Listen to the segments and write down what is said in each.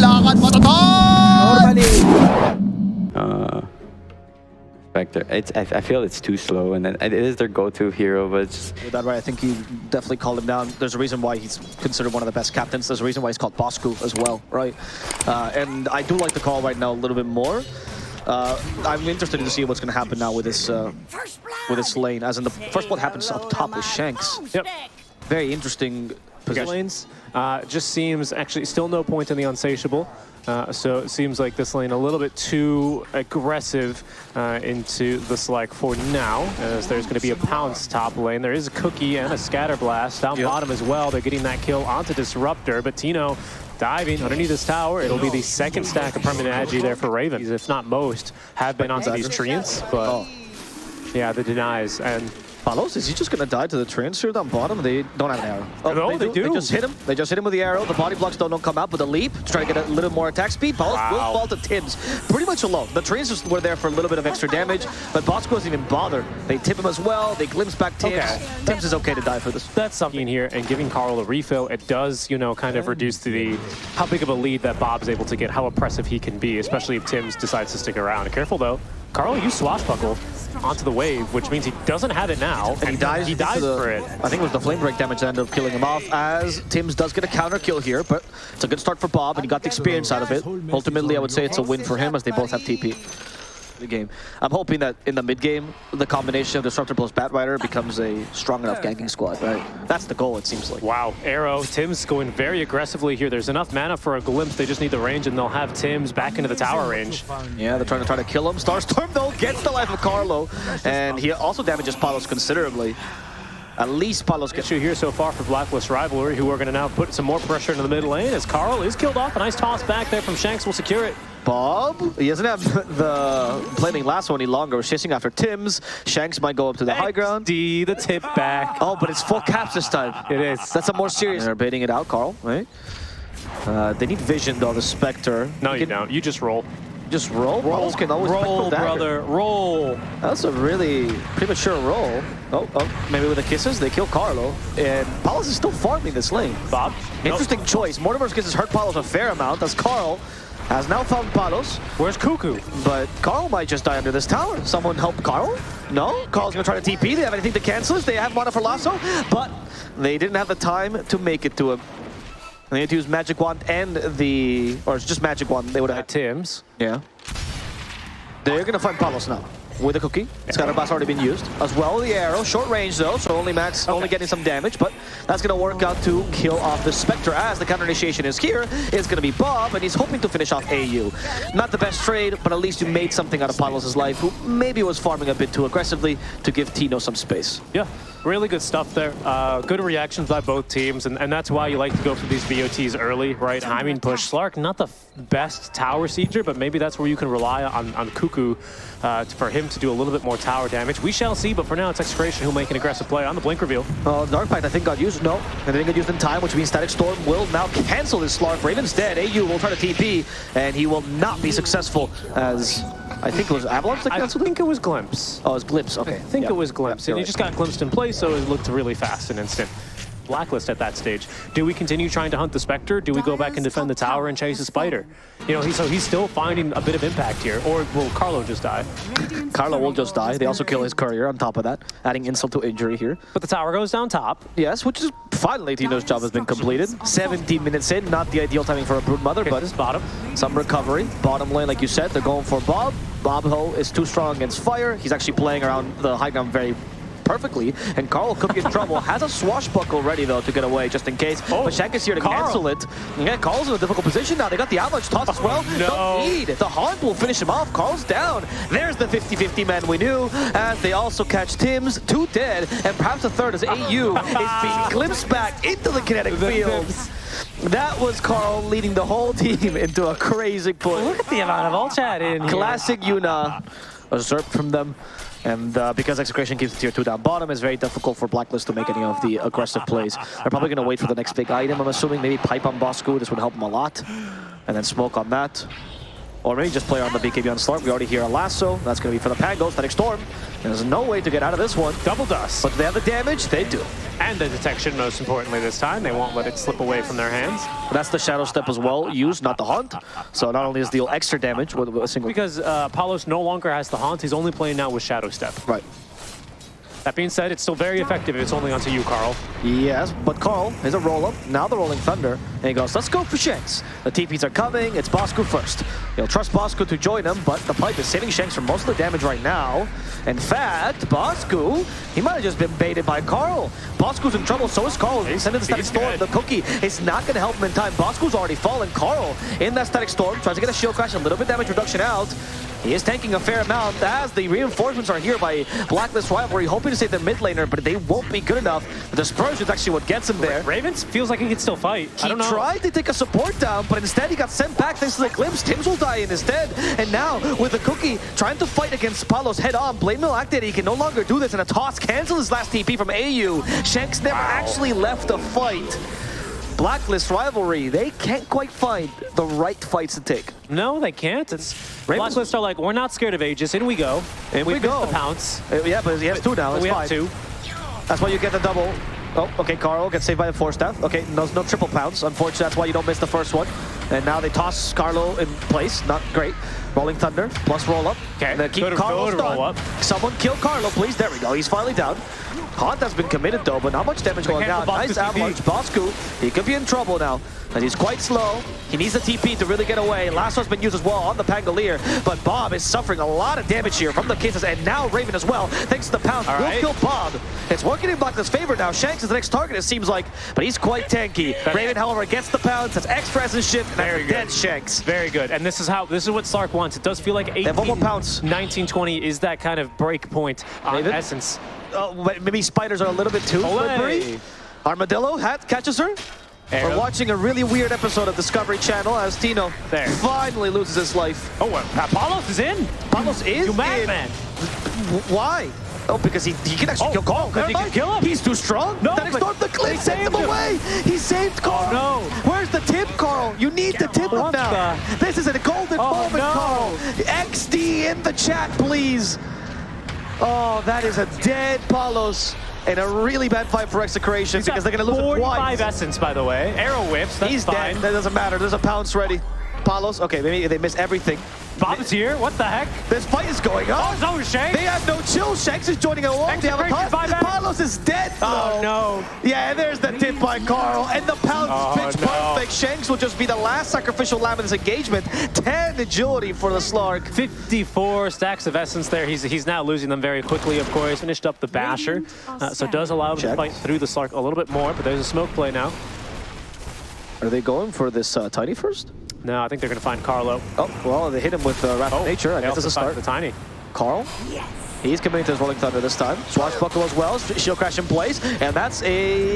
lakad matatag! Normally! Spectre. I feel it's too slow, and then it is their go-to hero, but it's just... With that right, I think you definitely called him down. There's a reason why he's considered one of the best captains. There's a reason why he's called Bosku as well, right? And I do like the call right now a little bit more. I'm interested to see what's going to happen now with this lane. As in the first blood happens up top with Shanks. Yep. Very interesting position. Lanes just seems actually still no point in the Unsatiable. So it seems like this lane a little bit too aggressive into the Slack for now, as there's going to be a Pounce top lane. There is a Cookie and a Scatter Blast down bottom as well. They're getting that kill onto Disruptor, but Tino diving underneath this tower. It'll be the second stack of permanent agi there for Raven, if not most, have been onto these treants, but yeah, the denies. And Palos, is he just gonna die to the treants here down bottom? They don't have an arrow. Oh, no, they do. They just hit him. They just hit him with the arrow. The body blocks don't come out, but the leap to try to get a little more attack speed. Palos will fall to Tibbs pretty much alone. The treants just were there for a little bit of extra damage, but Bosco doesn't even bother. They tip him as well. They glimpse back Tibbs. Okay. Tibbs is okay to die for this. That's something here, and giving Carl a refill, it does, you know, kind of reduce the how big of a lead that Bob's able to get, how oppressive he can be, especially if Tibbs decides to stick around. Careful though, Carl used Swashbuckle onto the wave, which means he doesn't have it now, and he dies for it. I think it was the flame break damage that ended up killing him off, as Tims does get a counter kill here, but it's a good start for Bob, and he got the experience out of it. Ultimately, I would say it's a win for him, as they both have TP. The game. I'm hoping that in the mid game, the combination of Disruptor plus Batrider becomes a strong enough ganking squad, right? That's the goal, it seems like. Wow, Arrow, Tim's going very aggressively here. There's enough mana for a glimpse. They just need the range, and they'll have Tim's back into the tower range. Yeah, they're trying to kill him. Starstorm, though, gets the life of Carlo, and he also damages Palos considerably. At least Palos gets you here so far for Blacklist Rivalry, who are going to now put some more pressure into the mid lane, as Carl is killed off. A nice toss back there from Shanks will secure it. Bob, he doesn't have the planning lasso any longer. We're chasing after Tims. Shanks might go up to the high ground. The tip back. Oh, but it's full caps this time. It is. That's a more serious. They're baiting it out, Carl, right? They need vision, though, the Spectre. No, you don't. You just roll. Just roll? Roll, can always roll, brother, roll. That's a really premature roll. Oh, maybe with the kisses, they kill Carlo. And Palos is still farming this lane. Bob? Interesting choice. Mortimer's kisses hurt Palos a fair amount, as Carl has now found Palos. Where's Cuckoo? But Carl might just die under this tower. Someone help Carl? No? Carl's gonna try to TP. They have anything to cancel this. They have mana for lasso, but they didn't have the time to make it to him. They had to use Magic Wand and or it's just Magic Wand. They would have had Tims. Yeah. They're gonna find Palos now. With a cookie. Scatter Blast already been used. As well, the arrow. Short range though, so only getting some damage, but that's gonna work out to kill off the Spectre, as the counter initiation is here. It's gonna be Bob, and he's hoping to finish off AU. Not the best trade, but at least you made something out of Palos' life, who maybe was farming a bit too aggressively to give Tino some space. Yeah, really good stuff there. Good reactions by both teams, and that's why you like to go for these BOTs early, right? Timing push. Slark, not the best tower sieger, but maybe that's where you can rely on Cuckoo for him to do a little bit more tower damage. We shall see, but for now, it's Execration who'll make an aggressive play on the blink reveal. Dark Pact, I think, got used. No, it didn't get used in time, which means Static Storm will now cancel this Slark. Raven's dead. AU will try to TP, and he will not be successful, as I think it was Avalanche that canceled. I think it was Glimpse. Oh, it was Glimpse, okay. I think it was Glimpse, and he just got glimpsed in place, so it looked really fast and instant. Blacklist at that stage. Do we continue trying to hunt the Spectre? Do we go back and defend the tower and chase a Spider? You know, he's still finding a bit of impact here. Or will Carlo just die? Carlo will just die. They also kill his courier on top of that, adding insult to injury here. But the tower goes down top. Yes, which is finally Tino's job has been completed. 17 minutes in, not the ideal timing for a Broodmother, but this bottom. Some recovery. Bottom lane, like you said, they're going for Bob. Bob Ho is too strong against fire. He's actually playing around the high ground very perfectly, and Carl could get in trouble. Has a swashbuckle ready though to get away just in case. But Shank is here to cancel it. Yeah, Carl's in a difficult position now. They got the avalanche toss as well. No. Don't need. The haunt will finish him off. Carl's down. There's the 50-50 man we knew, as they also catch Tims, 2 dead, and perhaps a third as AU is being glimpsed back into the kinetic field. That was Carl leading the whole team into a crazy push. Look at the amount of ult chat in here. Classic Yuna usurped from them. And because Execration keeps tier 2 down bottom, it's very difficult for Blacklist to make any of the aggressive plays. They're probably going to wait for the next big item, I'm assuming. Maybe pipe on Bosco, this would help them a lot. And then smoke on that. Or maybe just play on the BKB on Slark. We already hear a lasso. That's going to be for the Pangos. Static Storm. There's no way to get out of this one. Double dust. But they have the damage. They do. And the detection, most importantly this time. They won't let it slip away from their hands. But that's the Shadow Step as well used, not the Haunt. So not only is deal extra damage with a single... Because Palos no longer has the Haunt. He's only playing now with Shadow Step. Right. That being said, it's still very effective if it's only onto you, Carl. Yes, but Carl is a roll-up. Now the Rolling Thunder. And he goes, let's go for Shanks. The TPs are coming. It's Bosku first. He'll trust Bosku to join him, but the pipe is saving Shanks from most of the damage right now. In fact, Bosku, he might have just been baited by Carl. Bosku's in trouble, so is Carl. He's sending the Static Storm. The Cookie is not going to help him in time. Bosku's already fallen. Carl in that Static Storm tries to get a shield crash, a little bit damage reduction out. He is tanking a fair amount as the reinforcements are here by Blacklist Rivalry, hoping to save the mid laner, but they won't be good enough. The dispersion is actually what gets him there. Ravens feels like he can still fight. I don't know. He tried to take a support down, but instead he got sent back thanks to the glimpse. Tims will die in instead. And now, with the Cookie trying to fight against Palos head on, Blade Mill activated, he can no longer do this, and a toss cancels his last TP from AU. Shanks never actually left the fight. Blacklist Rivalry, they can't quite find the right fights to take. No, they can't. It's Blacklist are like, we're not scared of Aegis. In we go. In we go. The pounce. Yeah, but he has two now. We fine. have two. That's why you get the double. Oh, okay, Carl gets saved by the Force Staff. Okay, no triple pounce. Unfortunately, that's why you don't miss the first one. And now they toss Carlo in place. Not great. Rolling Thunder plus roll up. Okay, and keep Carlo stunned. roll up. Someone kill Carlo, please. There we go. He's finally down. Haunt has been committed though, but not much damage going down. Nice avalanche. Bosku, he could be in trouble now. And he's quite slow. He needs the TP to really get away. Lasso's been used as well on the Pangolier, but Bob is suffering a lot of damage here from the kisses, and now Raven as well, thanks to the pounce. Will kill Bob. It's working in Blacklist's favor now. Shanks is the next target, it seems like, but he's quite tanky. Raven, however, gets the pounce. That's extra as his shit, and that's dead Shanks. Very good. And this is what Slark wants. It does feel like 19-20 is that kind of break point on Essence. Maybe spiders are a little bit too slippery. Armadillo hat catches her. We're watching a really weird episode of Discovery Channel as Tino finally loses his life. Oh, Palos is in. Palos is you madman. Why? Oh, because he can actually kill Carl. Because he can kill him. He's too strong. No, that storm the cliff sent him away. He saved Carl. Oh, no. Where's the tip, Carl? You need to tip him now. This is a golden moment, Carl. XD in the chat, please. Oh, that is a dead Palos. And a really bad fight for Execration because they're going to lose it 45 Essence, by the way. Arrow whips, that's He's fine. dead. That doesn't matter. There's a pounce ready. Palos, okay, maybe they missed everything. Bob is here? What the heck? This fight is going on. Oh, no, Shanks. They have no chill. Shanks is joining along. They have a toss. Palos is dead. Oh, no. Yeah, there's the tip by Carl. And the pounce pitch perfect. Shanks will just be the last sacrificial lamb in this engagement. 10 agility for the Slark. 54 stacks of Essence there. He's now losing them very quickly, of course. Finished up the Basher. So it does allow him to fight through the Slark a little bit more, but there's a smoke play now. Are they going for this Tiny first? No, I think they're going to find Carlo. Oh, well, they hit him with Wrath of Nature. I guess it's a start. The Tiny. Carl? Yes. He's committing to his Rolling Thunder this time. Swashbuckle as well, shield crash in place, and that's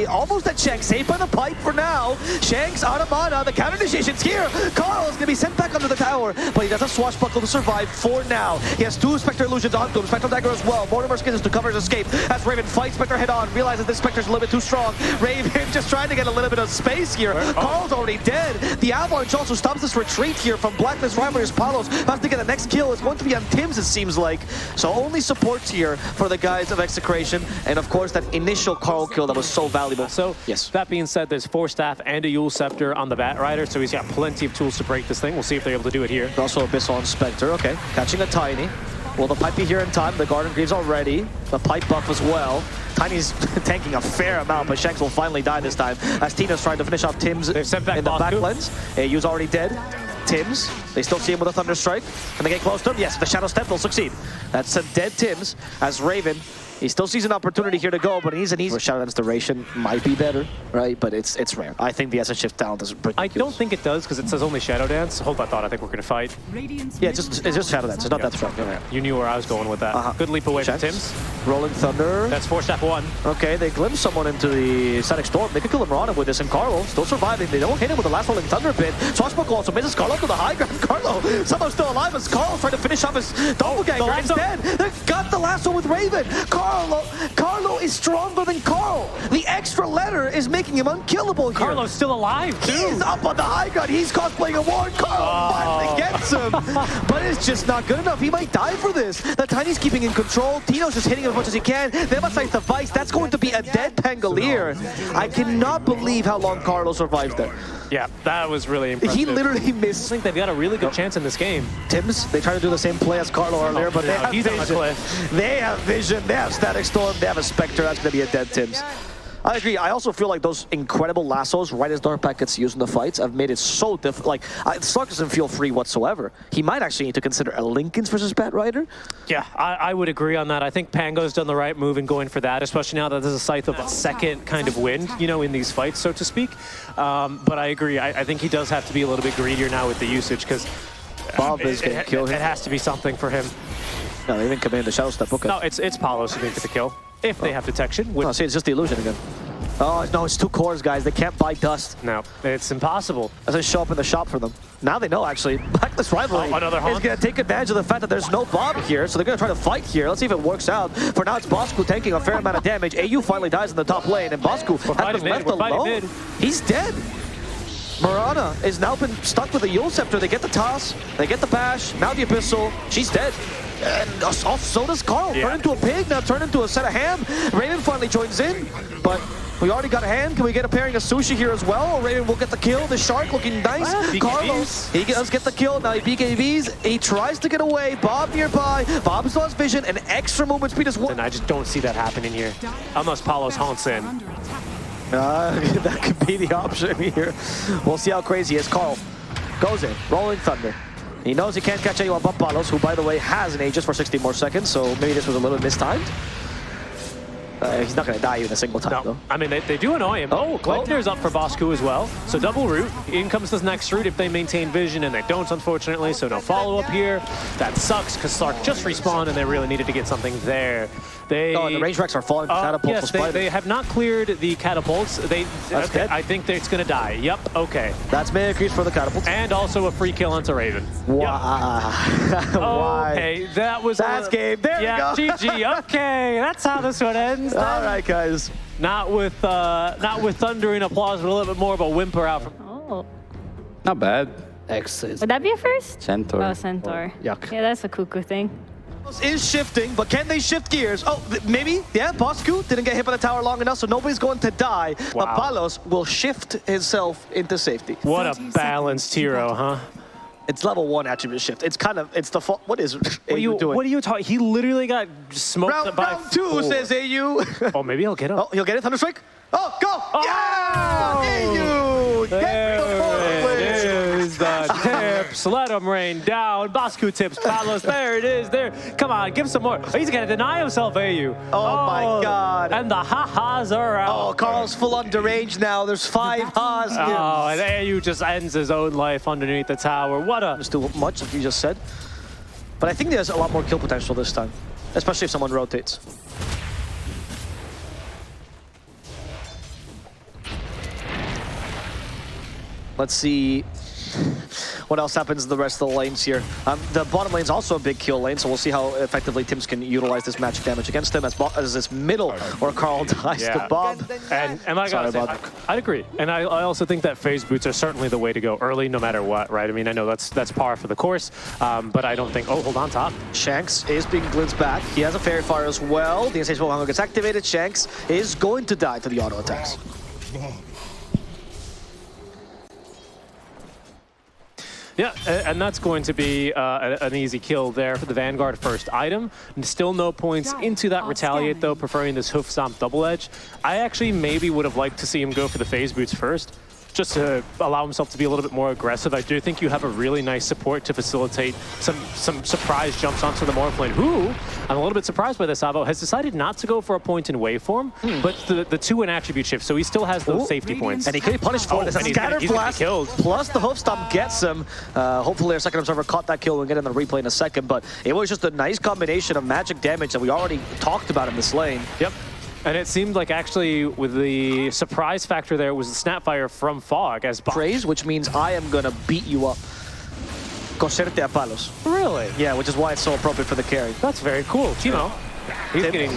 almost a check. Saved by the pipe for now. Shanks out of mana, the counter initiation's here. Carl is going to be sent back under the tower, but he does a Swashbuckle to survive for now. He has two Spectre Illusions onto him, Spectral Dagger as well. Mortimer Skins to cover his escape as Raven fights Spectre head on, realizes this Spectre's a little bit too strong. Raven just trying to get a little bit of space here. Carl's already dead. The Avalanche also stops this retreat here from Blacklist Rivalry's Palos. Has to get the next kill. It's going to be on Tims, it seems like. So only supports here for the guys of Execration, and of course that initial Carl kill that was so valuable. So yes. That being said, there's 4 staff and a Yule Scepter on the Bat Rider, so he's got plenty of tools to break this thing. We'll see if they're able to do it here. Also Abyssal and Spectre, okay. Catching a Tiny. Will the pipe be here in time? The Garden Greaves already. The pipe buff as well. Tiny's tanking a fair amount, but Shanks will finally die this time as Tina's trying to finish off Tims in the back lens. AU's already dead. Tims, they still see him with a Thunder Strike. Can they get close to him? Yes, the Shadow Step will succeed. That's a dead Tims as Raven. He still sees an opportunity here to go, but he's an easy. Shadow Dance duration might be better, right? But it's rare. I think the Essence Shift talent is ridiculous. I don't think it does because it says only Shadow Dance. Hold that thought. I think we're going to fight. Yeah, it's just Shadow Dance. It's not that strong. Yeah. You knew where I was going with that. Good leap away from Tims. Rolling Thunder. That's 4 staff 1. Okay, they glimpse someone into the Static Storm. They could kill him Rana with this, and Carlo still surviving. They don't hit him with the last Rolling Thunder bit. Swashbuckle also misses Carlo to the high ground. Carlo somehow still alive as Carlo trying to finish off his doppelganger. Instead, they got the lasso with Raven. Carlo is stronger than Carl. The extra letter is making him unkillable here. Carlos still alive, too. He's up on the high ground. He's cosplaying a Warren. Carl finally gets him. But it's just not good enough. He might die for this. The Tiny's keeping in control. Tino's just hitting him as much as he can. They have a Scythe of Vice. That's going to be a dead Pangolier. I cannot believe how long Carlos survives there. Yeah, that was really impressive. He literally missed. I think they've got a really good chance in this game. Tims, they try to do the same play as Carlo earlier, but they have he's on the vision. cliff. They have vision. They have Static Storm. They have a Spectre. That's going to be a dead Tims. I agree. I also feel like those incredible lassos right as Darkpack gets used in the fights have made it so difficult. Like, Stark doesn't feel free whatsoever. He might actually need to consider a Linken's versus Bat Rider. Yeah, I would agree on that. I think Pango's done the right move in going for that, especially now that there's a Scythe of a second kind of wind, you know, in these fights, so to speak. But I agree. I think he does have to be a little bit greedier now with the usage, because Bob is going to kill him. It has to be something for him. No, they didn't command the Shadow Step. Okay. No, it's Palos who didn't get the kill. If they have detection. No, see, it's just the illusion again. Oh, no, it's 2 cores, guys. They can't buy dust. No, it's impossible. As I show up in the shop for them. Now they know, actually. Blacklist Rivalry is going to take advantage of the fact that there's no Bob here, so they're going to try to fight here. Let's see if it works out. For now, it's Bosku tanking a fair amount of damage. AU finally dies in the top lane, and Bosku has been left alone. He's dead. Marana is now been stuck with the Yule Scepter. They get the toss, they get the bash, now the Abyssal. She's dead. And so does Carl. Yeah. Turn into a pig, now turn into a set of ham. Raven finally joins in, but we already got a hand. Can we get a pairing of Sushi here as well? Raven will get the kill. The Shark looking nice. Carlos, he does get the kill. Now he BKBs. He tries to get away. Bob nearby. Bob still has vision and extra movement speed as well. And I just don't see that happening here. Unless Palos haunts in. That could be the option here. We'll see how crazy he is. Carl goes in. Rolling Thunder. He knows he can't catch anyone but Palos, who, by the way, has an Aegis for 60 more seconds, so maybe this was a little mistimed. He's not going to die even a single time, though. I mean, they do annoy him. Oh, Gleipnir's up for Bosku as well. So double root. In comes this next root if they maintain vision, and they don't, unfortunately, so no follow-up here. That sucks, because Stark just respawned, and they really needed to get something there. And the range wrecks are falling to catapults. Yes, they have not cleared the catapults. I think it's going to die. Yep, okay. That's Mega Creeps for the catapults. And also a free kill onto Raven. Wow. Yep. Okay, that's game. There we go. GG. Okay, that's how this one ends. All right, guys. Not with thundering applause, but a little bit more of a whimper out from. Oh. Not bad. Excellent. Would that be a first? Centaur. Oh, Centaur. Yuck. Yeah, that's a cuckoo thing. Is shifting, but can they shift gears? Oh, maybe. Yeah, Bosku didn't get hit by the tower long enough, so nobody's going to die. Wow. But Palos will shift himself into safety. What a balanced hero, huh? It's level 1 attribute shift. It's kind of, it's the fault. What is AU doing? What are you talking? He literally got smoked by round 2, says AU. Oh, maybe he'll get him. Oh, he'll get it. Thunderstrike. Oh, go! Oh! Yeah! AU! Get the There it is, the tips. Let him rain down. Bosku tips Palos. There it is. There. Come on, give some more. Oh, he's going to deny himself, AU. Oh, my God. And the ha-has are out. Oh, Carl's full on deranged now. There's 5 ha's here. Oh, and AU just ends his own life underneath the tower. What a... It's too much, like you just said. But I think there's a lot more kill potential this time, especially if someone rotates. Let's see what else happens in the rest of the lanes here. The bottom lane's also a big kill lane, so we'll see how effectively Tims can utilize this magic damage against him as this middle where Carl dies to Bob. And like I'd agree. And I also think that phase boots are certainly the way to go early, no matter what, right? I mean, I know that's par for the course, but I don't think... Oh, hold on top. Shanks is being blitzed back. He has a Fairy Fire as well. The Insatiable Hunger gets activated. Shanks is going to die to the auto attacks. Yeah, and that's going to be an easy kill there for the Vanguard first item. Still no points into that Retaliate, though, preferring this Hoof Stomp double edge. I actually maybe would have liked to see him go for the Phase Boots first, just to allow himself to be a little bit more aggressive. I do think you have a really nice support to facilitate some surprise jumps onto the Morph lane, who, I'm a little bit surprised by this, Avo, has decided not to go for a point in waveform, but the 2 in attribute shift, so he still has those safety points. And he could be punished for this. A Scatter Blast plus the Hoof Stomp gets him. Hopefully our second observer caught that kill. We'll get in the replay in a second, but it was just a nice combination of magic damage that we already talked about in this lane. Yep. And it seemed like actually with the surprise factor there was the Snapfire from Fog as Praise, which means I am gonna beat you up. Coserte a palos. Really? Yeah, which is why it's so appropriate for the carry. That's very cool. Timo, he's getting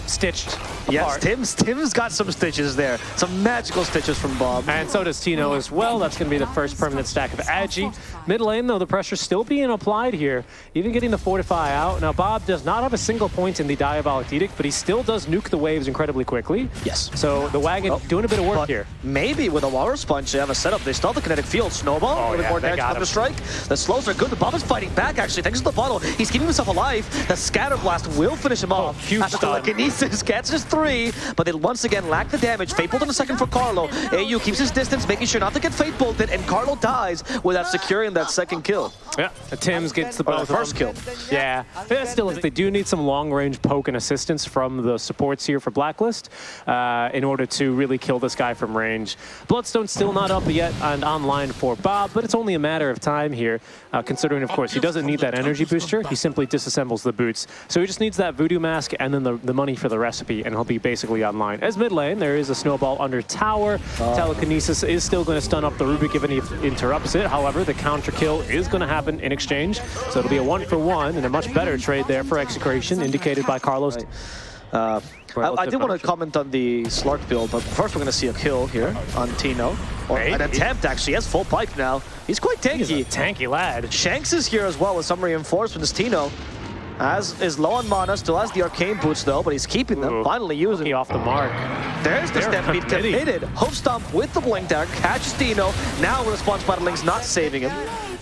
stitched Yes, apart. Tim's got some stitches there. Some magical stitches from Bob. And so does Tino as well. That's going to be the first permanent stack of Agi. Mid lane, though, the pressure's still being applied here. Even getting the Fortify out. Now, Bob does not have a single point in the Diabolic Edict, but he still does nuke the waves incredibly quickly. Yes. So the Wagon doing a bit of work But here. maybe with a Water Sponge, they have a setup. They still have the kinetic field. Snowball, a little bit more damage from the strike. The slows are good. The Bob is fighting back, actually. Thanks to the bottle. He's keeping himself alive. The Scatter Blast will finish him off. Huge After stun. telekinesis catches 3, but they once again lack the damage. Fate Bolt in a second for Carlo. AU keeps his distance, making sure not to get Fate Bolted, and Carlo dies without securing that second kill. Yeah, Tim's gets the both first kill. Yeah, still, they do need some long-range poke and assistance from the supports here for Blacklist in order to really kill this guy from range. Bloodstone's still not up yet and online for Bob, but it's only a matter of time here, considering, of course, he doesn't need that energy booster. He simply disassembles the boots. So he just needs that Voodoo Mask and then the money for the recipe, and he'll be basically online. As mid lane, there is a snowball under tower. Telekinesis is still going to stun up the Rubik if it interrupts it. However, the counter kill is going to happen in exchange. So it'll be a 1-for-1 and a much better trade there for Execration, indicated by Carlos. I did want to comment on the Slark build, but first we're going to see a kill here on Tino. Or an attempt, actually. He has full pipe now. He's quite tanky. He's a tanky lad. Shanks is here as well with some reinforcements. Tino is low on mana, still has the arcane boots though, but he's keeping them. Finally using He off the mark. There's the Stampede committed. Hoof Stomp with the Blink Dagger, catches Tino. Now with response by the Link's not saving him.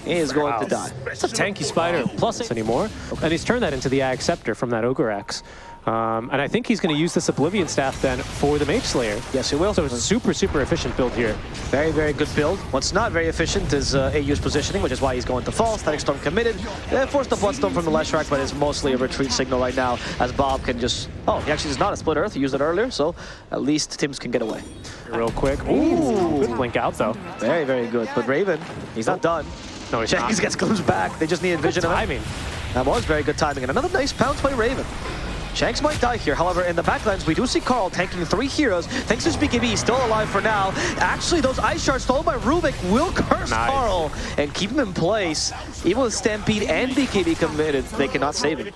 He is going to die. It's a tanky spider plus anymore. And he's turned that into the Ag Scepter from that Ogre Axe. And I think he's going to use this Oblivion Staff then for the Mage Slayer. Yes, he will. So it's a super, super efficient build here. Very, very good build. What's not very efficient is AU's positioning, which is why he's going to fall. Static Storm committed. Forced the Bloodstone from the Leshrac, but it's mostly a retreat signal right now, as Bob can just... Oh, he actually is not a Split Earth. He used it earlier, so at least Tims can get away. Real quick. Ooh, good blink out, though. Very, very good. But Raven, he's not done. No, he's Shanks not. gets glimpsed back. They just needed vision of him. timing. That was very good timing. And another nice pounce by Raven. Shanks might die here. However, in the backlines, we do see Carl tanking 3 heroes. Thanks to BKB, he's still alive for now. Actually, those Ice Shards stolen by Rubik will curse Carl and keep him in place. Even with Stampede and BKB committed, they cannot save him.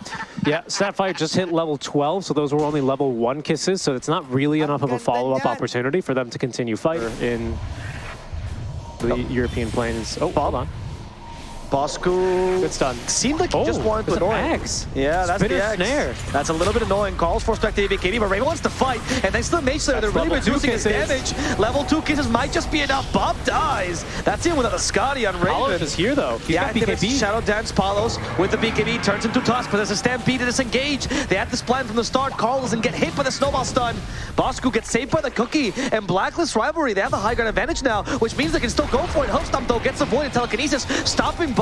Yeah, Sapphire just hit level 12, so those were only level 1 kisses, so it's not really enough of a follow-up opportunity for them to continue fighting in the European plains. Oh, hold on. Bosku. Good stun. Seemed like he just wanted to annoy him. Yeah, that's Spitter the X. snare. That's a little bit annoying. Carl's forced back to BKB, but Raven wants to fight. And thanks to the Mage Slayer, they're really reducing his damage. Level 2 kisses might just be enough. Bob dies. That's it without a Scotty on Raven. Palos is here, though. He's got BKB. Shadow Dance Palos with the BKB turns into Tusk, but there's a Stampede to disengage. They had this plan from the start. Carl doesn't get hit by the Snowball stun. Bosku gets saved by the Cookie. And Blacklist Rivalry, they have the high ground advantage now, which means they can still go for it. Hoof Stomp, though, gets avoided telekinesis, stopping Bosku.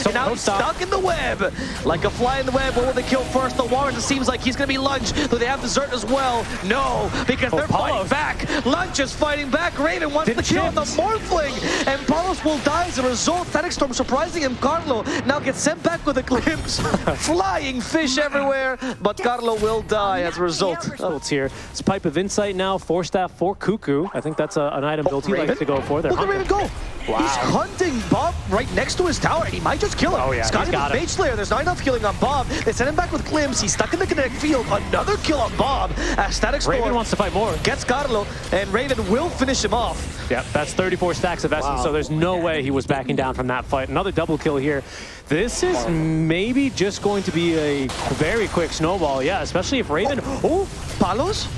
And now he's stuck in the web. Like a fly in the web, what will they kill first? The Warrens, it seems like he's going to be Lunch, though they have Desert as well. No, because they're fighting back. Lunch is fighting back. Raven wants to kill the Morphling, and Palos will die as a result. Static Storm surprising him. Carlo now gets sent back with a glimpse. Flying fish everywhere, but Carlo will die as a result. It's here. It's Pipe of Insight now, 4 staff for Cuckoo. I think that's an item build he likes to go for. Look at Raven go. Wow. He's hunting Bob right next to his tower, and he might just kill him. Oh, yeah, Scotty he's got with him. Mage Slayer. There's not enough healing on Bob. They send him back with Glimpse. He's stuck in the kinetic field. Another kill on Bob. Static Storm Raven wants to fight more. Gets Carlo, and Raven will finish him off. Yeah, that's 34 stacks of essence, so there's no way he was backing down from that fight. Another double kill here. This is maybe just going to be a very quick snowball, yeah, especially if Raven... Oh, Palos?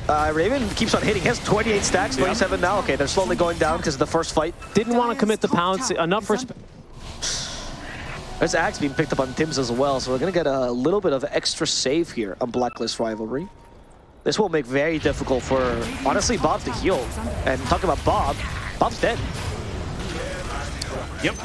Raven keeps on hitting. He has 28 stacks, 27 now. Okay, they're slowly going down because of the first fight. Didn't want to commit the pounce. Enough for... There's Axe being picked up on Tims as well, so we're going to get a little bit of extra save here on Blacklist Rivalry. This will make very difficult for, honestly, Bob to heal. And talking about Bob, Bob's dead. Yep.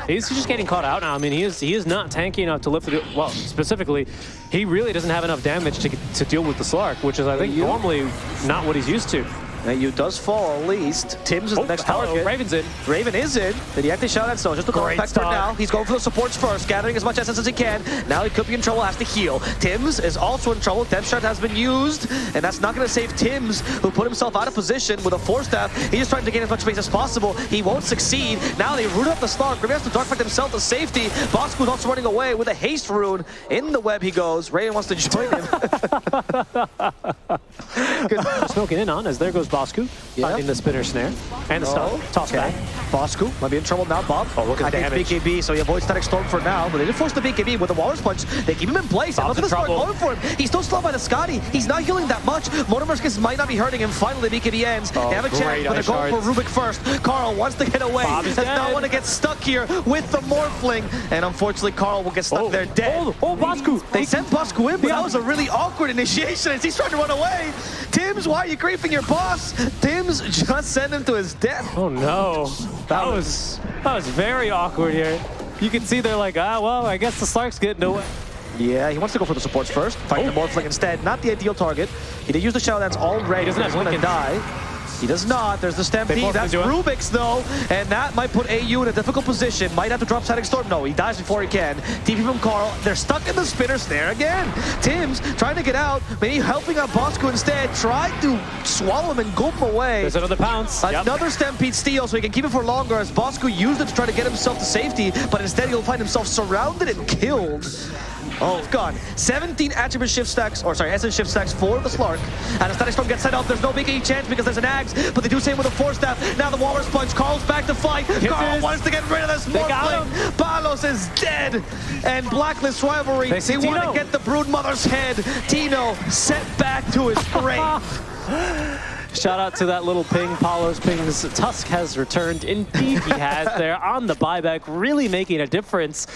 He's just getting caught out now. I mean, he is not tanky enough to lift the... Well, specifically, he really doesn't have enough damage to deal with the Slark, which is, I think, normally not what he's used to. You does fall at least. Tim's is the next hello, target. Raven's in. Raven is in. Did he actually shout that stone? Just to Great effect for start. now. He's going for the supports first, gathering as much essence as he can. Now he could be in trouble, has to heal. Tim's is also in trouble. Depth Shard has been used, and that's not going to save Tim's, who put himself out of position with a Force Staff. He's just trying to gain as much space as possible. He won't succeed. Now they root up the Slark. Raven has to dark fight himself to safety. Bosco's also running away with a haste rune. In the web he goes. Raven wants to join him. Smoking in on as there goes Bosku in the spinner snare and the stun. Toss back. Bosco might be in trouble now, Bob. Oh, look at the damage. BKB, so he avoids Static Storm for now, but they did force the BKB with the Walrus Punch. They keep him in place. And look at the start going for him. He's still slowed by the Scotty. He's not healing that much. Motormerskis might not be hurting him. Finally, the BKB ends. They have a chance, but they're going for Rubik first. Carl wants to get away. Does not want to get stuck here with the Morphling, and unfortunately, Carl will get stuck there dead. Oh, Bosku! They sent Bosco in, but that was a really awkward initiation as he's trying to run away. Tim's, why are you griefing your boss? Tim's just sent him to his death. Oh no, that was very awkward here. You can see they're like, well, I guess the Slark's getting away. Yeah, he wants to go for the supports first. Fight the Morphling instead. Not the ideal target. He did use the Shadow Dance already. He doesn't have He's going to die. He does not. There's the Stampede. That's Rubik's, though. And that might put AU in a difficult position. Might have to drop Static Storm. No, he dies before he can. TP from Carl. They're stuck in the spinner snare again. Tim's trying to get out. Maybe helping out Bosco instead. Tried to swallow him and gulp him away. There's another pounce. Another Stampede steal, so he can keep it for longer as Bosco used it to try to get himself to safety, but instead he'll find himself surrounded and killed. Oh, it's gone. 17 attribute shift stacks, or sorry, essence shift stacks for the Slark. And a Static Storm gets set up. There's no big chance because there's an Axe, but they do same with a Force Staff. Now the Walrus Punch. Carl's back to fight. Carl wants to get rid of this Morphling. Palos is dead. And Blacklist Rivalry, they want to get the Broodmother's head. Tino sent back to his grave. Shout out to that little ping, Palos pings. Tusk has returned. Indeed, he has there on the buyback, really making a difference.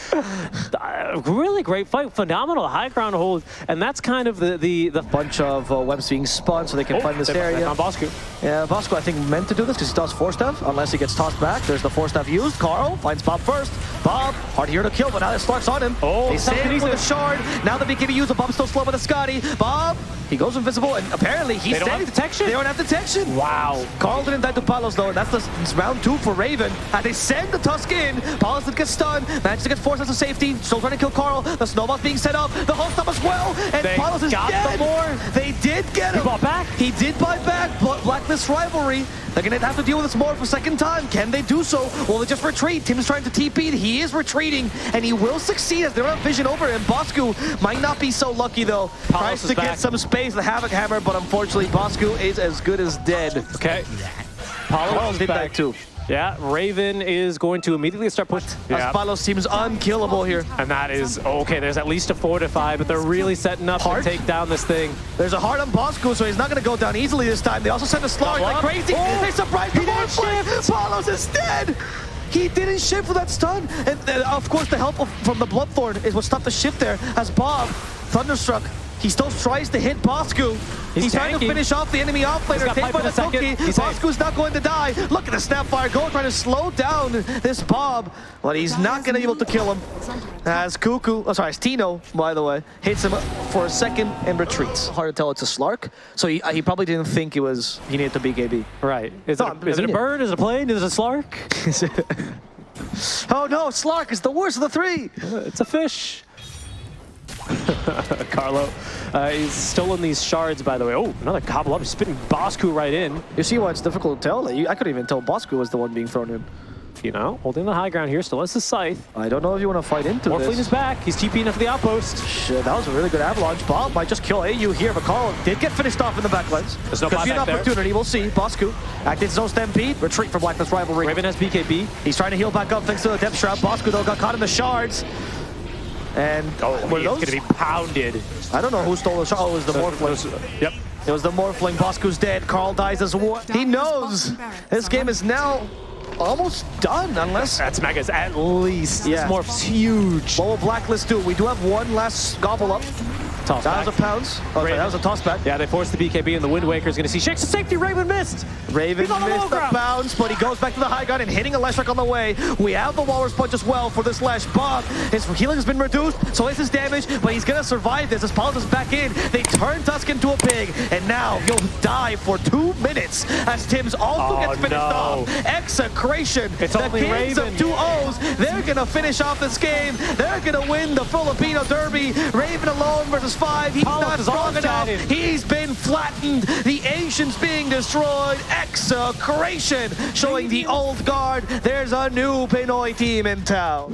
Really great fight, phenomenal high ground hold, and that's kind of the bunch of webs being spun so they can find this area. On Bosco. Yeah, Bosco I think meant to do this because he does Force Staff unless he gets tossed back. There's the Force Staff used. Carl finds Bob first. Bob, hard here to kill, but now the Slark's on him. Oh, they save him with a shard. Now the BKB used, but Bob's still slow with a Scotty. Bob, he goes invisible, and apparently he's They don't have detection? They don't have detection. Wow. Carl didn't die to Palos though, and that's the round 2 for Raven. And they send the Tusk in. Palos did get stunned, manages to get forced as a safety. Still trying to kill Carl. The snowball's being set up. The host up as well, and Palos is dead. They did get him. He bought back. He did buy back, but Blacklist Rivalry, they're going to have to deal with this more for a second time. Can they do so? Will they just retreat? Tim's trying to TP. He is retreating, and he will succeed as they don't have vision over him. Bosco might not be so lucky, though. Tries to get some space with the Havoc Hammer, but unfortunately, Bosco is as good as dead. Okay. Palos did back too. Yeah, Raven is going to immediately start pushing. Yeah. Palos seems unkillable here. And that is, okay, there's at least a fortify, but they're really setting up to take down this thing. There's a heart on Bosco, so he's not going to go down easily this time. They also send a Slark like crazy. They surprised the Morphling. Palos is dead. He didn't shift for that stun. And of course, the help from the Bloodthorn is what stopped the shift there as Bob, Thunderstruck, he still tries to hit Bosco. He's trying to finish off the enemy offlaner. Take by the cookie. Bosco's not going to die. Look at the Snapfire go, trying to slow down this Bob, but he's not going to be able to kill him. As as Tino, by the way, hits him for a second and retreats. Hard to tell it's a Slark, so he probably didn't think he needed to BKB. Right. Is it a bird? Is it a plane? Is it a Slark? Oh no, Slark is the worst of the 3. It's a fish. Carlo, he's stolen these shards, by the way. Oh, another gobble up. He's spitting Bosco right in. You see why it's difficult to tell? Like, I couldn't even tell Bosco was the one being thrown in. You know, holding the high ground here. Still has his scythe. I don't know if you want to fight into this. Morphling is back. He's TPing into the outpost. Shit, that was a really good avalanche. Bob might just kill AU here, but Carl did get finished off in the backlines. There's no Could be an opportunity. We'll see. Bosco acted his own Stampede. Retreat for Blacklist Rivalry. Raven has BKB. He's trying to heal back up thanks to the Depth Shroud. Bosco, though, got caught in the shards. And he's going to be pounded. I don't know who stole the shard. Oh, it was the Morphling. Yep. It was the Morphling. Bosco's dead. Carl dies as well. He knows this game is now almost done, unless... That's Megas at least. Yeah. This Morph's huge. What will Blacklist do? We do have one last gobble up. Toss That was a back. pounce. Oh, sorry, that was a toss back. Yeah, they forced the BKB, and the Wind Waker is going to see Shakes the safety. Raven missed. Raven He's on the low missed the ground. bounce, but he goes back to the high ground and hitting a Lash Strike on the way. We have the Walrus Punch as well for this Lash, but his healing has been reduced, so is his damage, but he's going to survive this as Paulus is back in. They turn Tusk into a pig, and now he'll die for 2 minutes as Tim's also gets finished off. Execration, It's the only kings Raven. of 2 O's, they're going to finish off this game. They're going to win the Filipino Derby. Raven alone versus 5. He's Paulus not is strong all enough. tatted. He's been flattened. The Ancients being destroyed. Execration showing the old guard. There's a new Pinoy team in town.